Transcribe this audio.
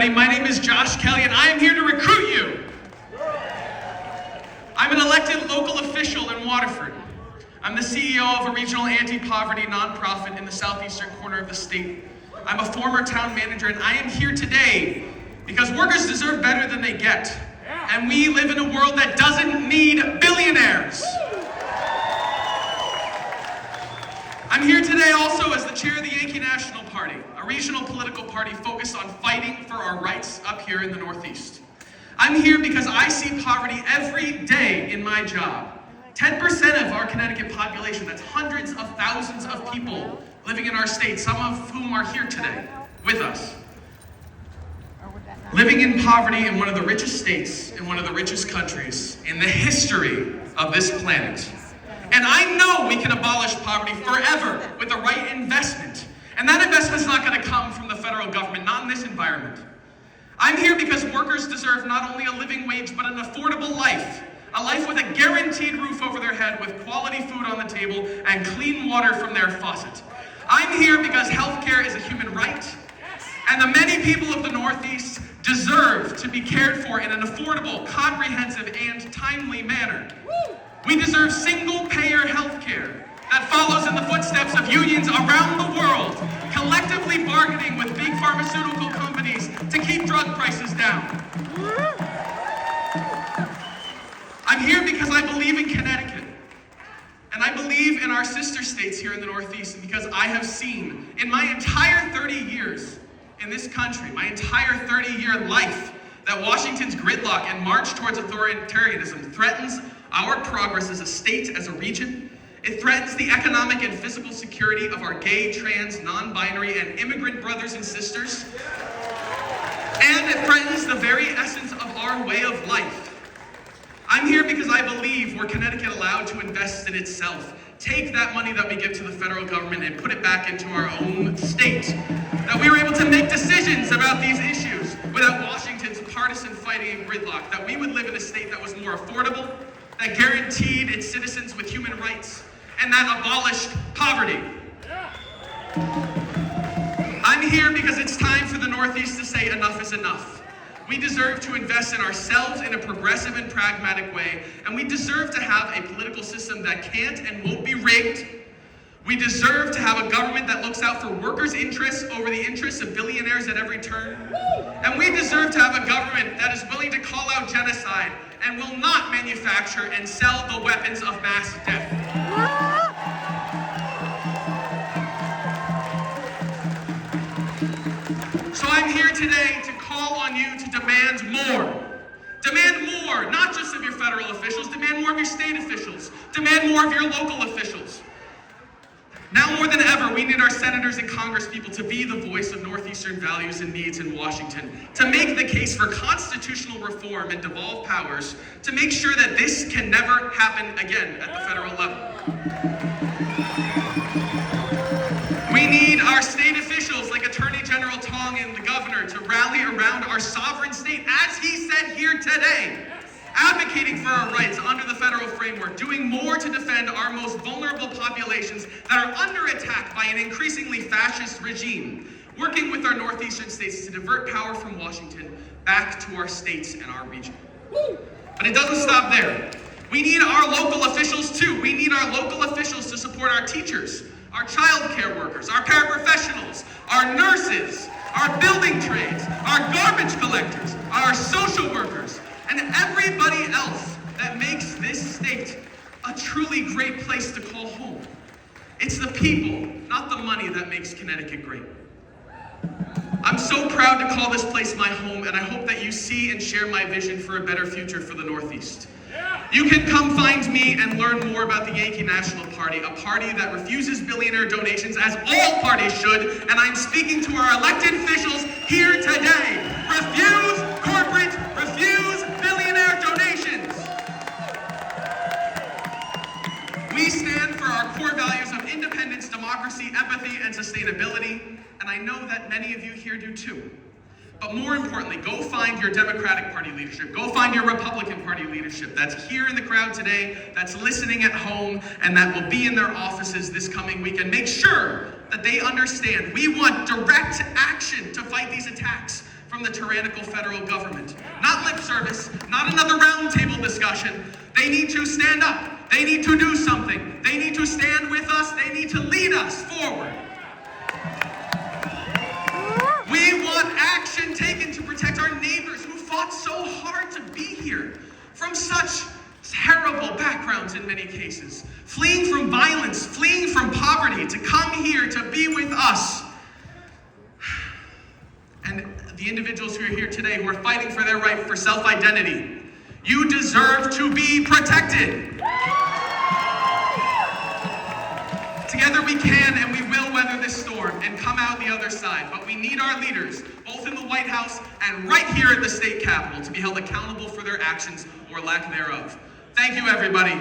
everybody. My name is Josh Kelly, and I am here to recruit you. I'm an elected local official in Waterford. I'm the CEO of a regional anti-poverty nonprofit in the southeastern corner of the state. I'm a former town manager, and I am here today because workers deserve better than they get. And we live in a world that doesn't need billionaires. I'm here today also as the chair of the Yankee National Party, a regional political party focused on fighting for our rights up here in the Northeast. I'm here because I see poverty every day in my job. 10% of our Connecticut population, that's hundreds of thousands of people living in our state, some of whom are here today with us, living in poverty in one of the richest states, in one of the richest countries in the history of this planet. And I know we can abolish poverty forever with the right investment. And that investment's not going to come from the federal government, not in this environment. I'm here because workers deserve not only a living wage, but an affordable life. A life with a guaranteed roof over their head, with quality food on the table, and clean water from their faucet. I'm here because healthcare is a human right, and the many people of the Northeast deserve to be cared for in an affordable, comprehensive, and timely manner. We deserve single-payer healthcare that follows in the footsteps of unions around the world, collectively bargaining with big pharmaceutical companies to keep drug prices down. I'm here because I believe in Connecticut, and I believe in our sister states here in the Northeast, and because I have seen in my entire 30 years in this country, my entire 30-year life, that Washington's gridlock and march towards authoritarianism threatens our progress as a state, as a region. It threatens the economic and physical security of our gay, trans, non-binary, and immigrant brothers and sisters. And it threatens the very essence of our way of life. I'm here because I believe were Connecticut allowed to invest in itself, take that money that we give to the federal government and put it back into our own state, that we were able to make decisions about these issues without Washington's partisan fighting and gridlock, that we would live in a state that was more affordable, that guaranteed its citizens with human rights, and that abolished poverty. I'm here because it's time for the Northeast to say enough is enough. We deserve to invest in ourselves in a progressive and pragmatic way, and we deserve to have a political system that can't and won't be rigged. We deserve to have a government that looks out for workers' interests over the interests of billionaires at every turn. And we deserve to have a government that is willing to call out genocide and will not manufacture and sell the weapons of mass death. So I'm here today to call on you to demand more. Demand more, not just of your federal officials, demand more of your state officials, demand more of your local officials. Now more than ever, we need our senators and congresspeople to be the voice of Northeastern values and needs in Washington, to make the case for constitutional reform and devolved powers, to make sure that this can never happen again at the federal level. We need our state officials like Attorney General Tong and the governor to rally around our sovereign state, as he said here today, advocating for our rights under the federal framework, doing more to defend our most vulnerable populations that are under attack by an increasingly fascist regime, working with our northeastern states to divert power from Washington back to our states and our region. But it doesn't stop there. We need our local officials too. We need our local officials to support our teachers, our child care workers, our paraprofessionals, our nurses, our building trades, our garbage collectors, our social workers, and everybody else that makes this state a truly great place to call home. It's the people, not the money, that makes Connecticut great. I'm so proud to call this place my home, and I hope that you see and share my vision for a better future for the Northeast. You can come find me and learn more about the Yankee National Party, a party that refuses billionaire donations, as all parties should, and I'm speaking to our elected officials here today. Refuse corporate, refuse billionaire donations. We stand for our core values of independence, democracy, empathy, and sustainability, and I know that many of you here do too. But more importantly, go find your Democratic Party leadership. Go find your Republican Party leadership that's here in the crowd today, that's listening at home, and that will be in their offices this coming week. And make sure that they understand we want direct action to fight these attacks from the tyrannical federal government. Not lip service, not another roundtable discussion. They need to stand up. They need to do something. They need to stand with us. They need to lead us forward. We want action taken to protect our neighbors who fought so hard to be here from such terrible backgrounds in many cases, fleeing from violence, fleeing from poverty, to come here to be with us. And the individuals who are here today who are fighting for their right for self-identity, you deserve to be protected. Together we can and we will weather this storm and come out the other side, but we need our leaders, both in the White House and right here at the state capitol, to be held accountable for their actions or lack thereof. Thank you, everybody.